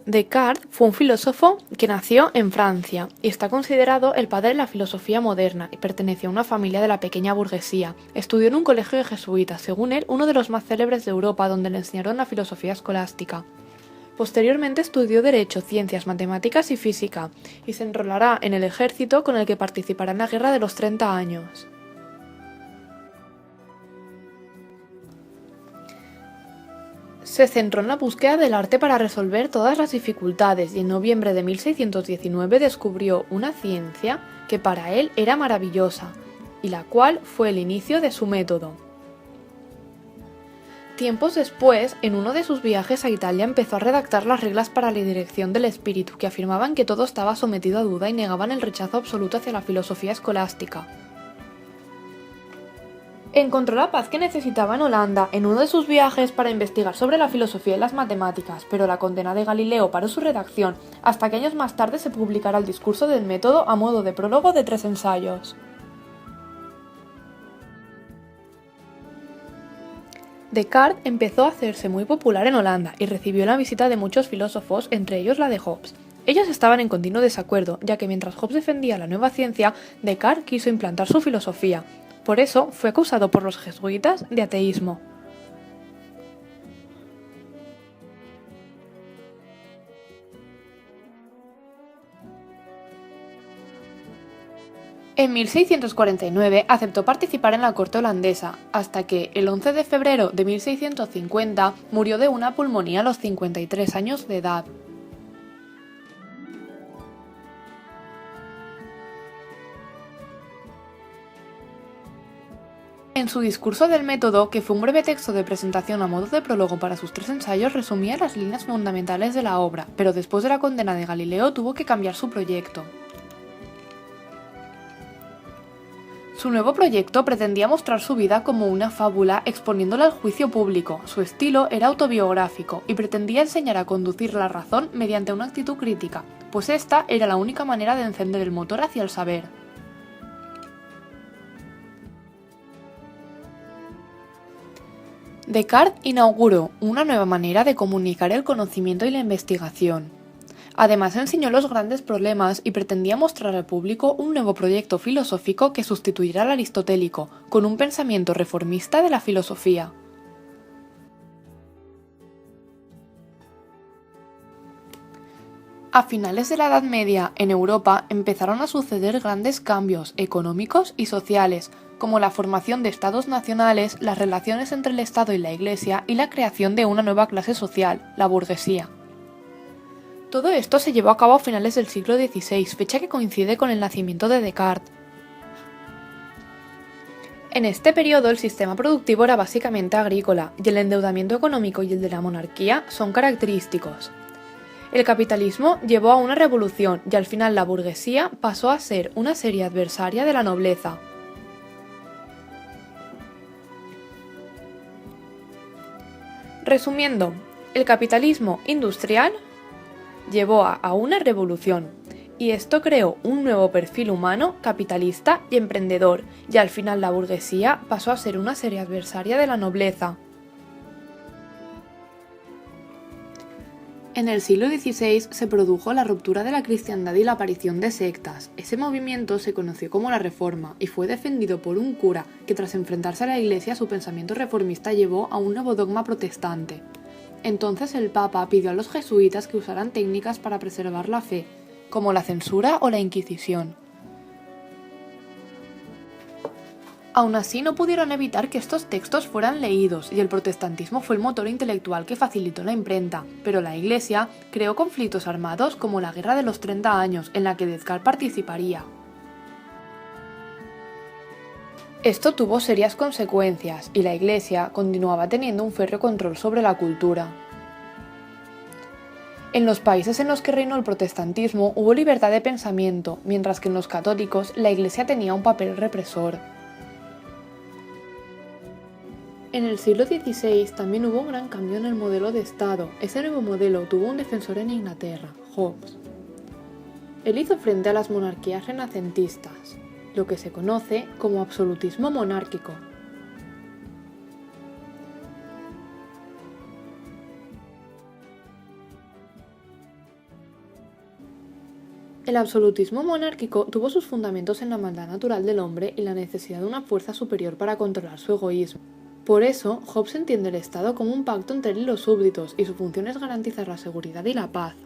Descartes fue un filósofo que nació en Francia y está considerado el padre de la filosofía moderna y perteneció a una familia de la pequeña burguesía. Estudió en un colegio de jesuitas, según él, uno de los más célebres de Europa, donde le enseñaron la filosofía escolástica. Posteriormente estudió Derecho, Ciencias, Matemáticas y Física, y se enrolará en el ejército con el que participará en la Guerra de los 30 años. Se centró en la búsqueda del arte para resolver todas las dificultades y en noviembre de 1619 descubrió una ciencia que para él era maravillosa, y la cual fue el inicio de su método. Tiempos después, en uno de sus viajes a Italia empezó a redactar las reglas para la dirección del espíritu, que afirmaban que todo estaba sometido a duda y negaban el rechazo absoluto hacia la filosofía escolástica. Encontró la paz que necesitaba en Holanda en uno de sus viajes para investigar sobre la filosofía y las matemáticas, pero la condena de Galileo paró su redacción, hasta que años más tarde se publicara el discurso del método a modo de prólogo de 3 ensayos. Descartes empezó a hacerse muy popular en Holanda y recibió la visita de muchos filósofos, entre ellos la de Hobbes. Ellos estaban en continuo desacuerdo, ya que mientras Hobbes defendía la nueva ciencia, Descartes quiso implantar su filosofía. Por eso fue acusado por los jesuitas de ateísmo. En 1649 aceptó participar en la corte holandesa, hasta que el 11 de febrero de 1650 murió de una pulmonía a los 53 años de edad. En su discurso del método, que fue un breve texto de presentación a modo de prólogo para sus 3 ensayos, resumía las líneas fundamentales de la obra, pero después de la condena de Galileo tuvo que cambiar su proyecto. Su nuevo proyecto pretendía mostrar su vida como una fábula exponiéndola al juicio público. Su estilo era autobiográfico y pretendía enseñar a conducir la razón mediante una actitud crítica, pues esta era la única manera de encender el motor hacia el saber. Descartes inauguró una nueva manera de comunicar el conocimiento y la investigación. Además enseñó los grandes problemas y pretendía mostrar al público un nuevo proyecto filosófico que sustituirá al aristotélico, con un pensamiento reformista de la filosofía. A finales de la Edad Media, en Europa, empezaron a suceder grandes cambios económicos y sociales, como la formación de estados nacionales, las relaciones entre el Estado y la Iglesia y la creación de una nueva clase social, la burguesía. Todo esto se llevó a cabo a finales del siglo XVI, fecha que coincide con el nacimiento de Descartes. En este periodo el sistema productivo era básicamente agrícola, y el endeudamiento económico y el de la monarquía son característicos. El capitalismo llevó a una revolución y al final la burguesía pasó a ser una serie adversaria de la nobleza. Resumiendo, el capitalismo industrial llevó a una revolución, y esto creó un nuevo perfil humano, capitalista y emprendedor, y al final la burguesía pasó a ser una serie adversaria de la nobleza. En el siglo XVI se produjo la ruptura de la cristiandad y la aparición de sectas. Ese movimiento se conoció como la Reforma y fue defendido por un cura que tras enfrentarse a la Iglesia su pensamiento reformista llevó a un nuevo dogma protestante. Entonces el Papa pidió a los jesuitas que usaran técnicas para preservar la fe, como la censura o la Inquisición. Aún así no pudieron evitar que estos textos fueran leídos y el protestantismo fue el motor intelectual que facilitó la imprenta, pero la Iglesia creó conflictos armados como la Guerra de los 30 años en la que Descartes participaría. Esto tuvo serias consecuencias y la Iglesia continuaba teniendo un férreo control sobre la cultura. En los países en los que reinó el protestantismo hubo libertad de pensamiento, mientras que en los católicos la Iglesia tenía un papel represor. En el siglo XVI también hubo un gran cambio en el modelo de Estado. Ese nuevo modelo tuvo un defensor en Inglaterra, Hobbes. Él hizo frente a las monarquías renacentistas, lo que se conoce como absolutismo monárquico. El absolutismo monárquico tuvo sus fundamentos en la maldad natural del hombre y la necesidad de una fuerza superior para controlar su egoísmo. Por eso, Hobbes entiende el Estado como un pacto entre él y los súbditos, y su función es garantizar la seguridad y la paz.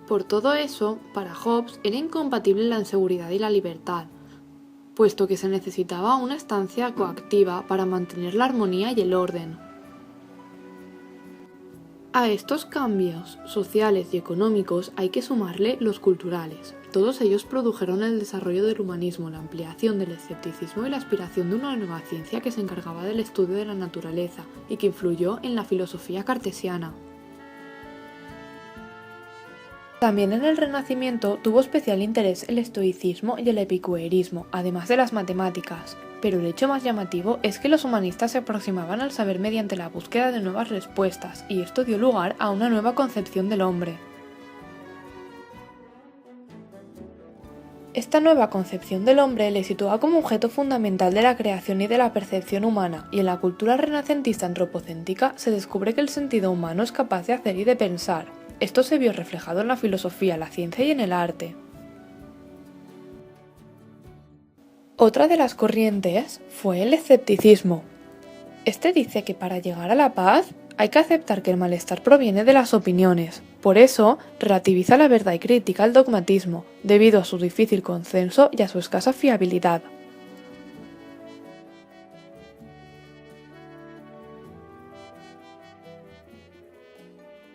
Por todo eso, para Hobbes era incompatible la inseguridad y la libertad, puesto que se necesitaba una estancia coactiva para mantener la armonía y el orden. A estos cambios sociales y económicos hay que sumarle los culturales. Todos ellos produjeron el desarrollo del humanismo, la ampliación del escepticismo y la aspiración de una nueva ciencia que se encargaba del estudio de la naturaleza y que influyó en la filosofía cartesiana. También en el Renacimiento tuvo especial interés el estoicismo y el epicureísmo, además de las matemáticas. Pero el hecho más llamativo es que los humanistas se aproximaban al saber mediante la búsqueda de nuevas respuestas, y esto dio lugar a una nueva concepción del hombre. Esta nueva concepción del hombre le sitúa como objeto fundamental de la creación y de la percepción humana, y en la cultura renacentista antropocéntrica se descubre que el sentido humano es capaz de hacer y de pensar. Esto se vio reflejado en la filosofía, la ciencia y en el arte. Otra de las corrientes fue el escepticismo. Este dice que para llegar a la paz hay que aceptar que el malestar proviene de las opiniones. Por eso, relativiza la verdad y critica el dogmatismo, debido a su difícil consenso y a su escasa fiabilidad.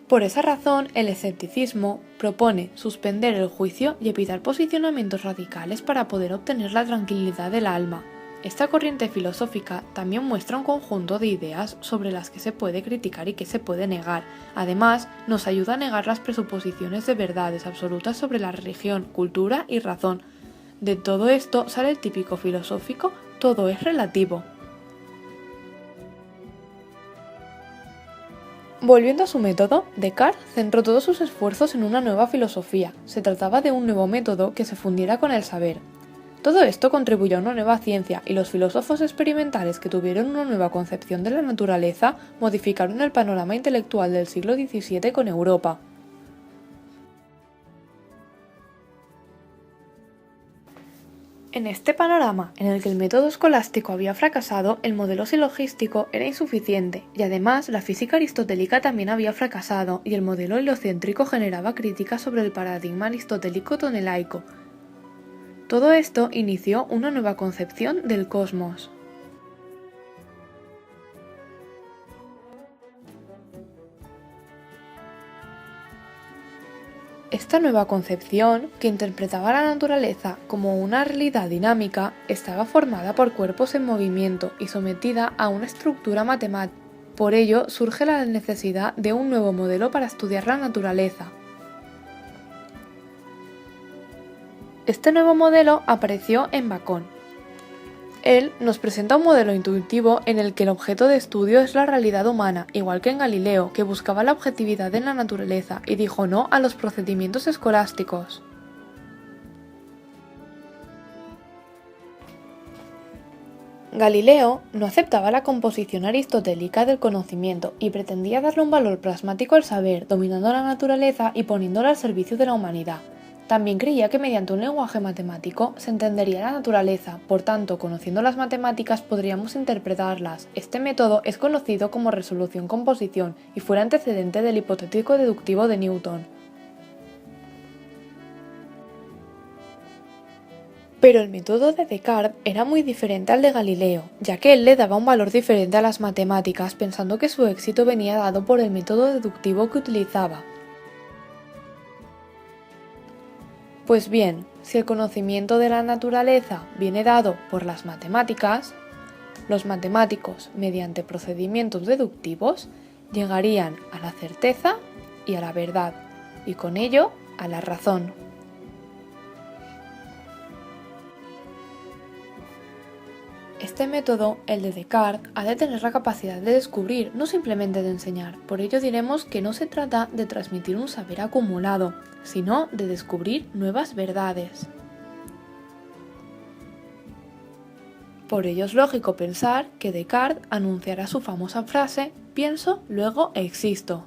Por esa razón, el escepticismo propone suspender el juicio y evitar posicionamientos radicales para poder obtener la tranquilidad del alma. Esta corriente filosófica también muestra un conjunto de ideas sobre las que se puede criticar y que se puede negar. Además, nos ayuda a negar las presuposiciones de verdades absolutas sobre la religión, cultura y razón. De todo esto sale el típico filosófico: todo es relativo. Volviendo a su método, Descartes centró todos sus esfuerzos en una nueva filosofía. Se trataba de un nuevo método que se fundiera con el saber. Todo esto contribuyó a una nueva ciencia, y los filósofos experimentales que tuvieron una nueva concepción de la naturaleza modificaron el panorama intelectual del siglo XVII con Europa. En este panorama, en el que el método escolástico había fracasado, el modelo silogístico era insuficiente, y además la física aristotélica también había fracasado, y el modelo heliocéntrico generaba críticas sobre el paradigma aristotélico tonelaico. Todo esto inició una nueva concepción del cosmos. Esta nueva concepción, que interpretaba la naturaleza como una realidad dinámica, estaba formada por cuerpos en movimiento y sometida a una estructura matemática. Por ello surge la necesidad de un nuevo modelo para estudiar la naturaleza. Este nuevo modelo apareció en Bacon. Él nos presenta un modelo intuitivo en el que el objeto de estudio es la realidad humana, igual que en Galileo, que buscaba la objetividad en la naturaleza y dijo no a los procedimientos escolásticos. Galileo no aceptaba la composición aristotélica del conocimiento y pretendía darle un valor pragmático al saber, dominando la naturaleza y poniéndola al servicio de la humanidad. También creía que mediante un lenguaje matemático se entendería la naturaleza, por tanto, conociendo las matemáticas podríamos interpretarlas. Este método es conocido como resolución-composición y fue el antecedente del hipotético deductivo de Newton. Pero el método de Descartes era muy diferente al de Galileo, ya que él le daba un valor diferente a las matemáticas, pensando que su éxito venía dado por el método deductivo que utilizaba. Pues bien, si el conocimiento de la naturaleza viene dado por las matemáticas, los matemáticos, mediante procedimientos deductivos, llegarían a la certeza y a la verdad, y con ello a la razón. Este método, el de Descartes, ha de tener la capacidad de descubrir, no simplemente de enseñar. Por ello diremos que no se trata de transmitir un saber acumulado, sino de descubrir nuevas verdades. Por ello es lógico pensar que Descartes anunciará su famosa frase: pienso, luego existo.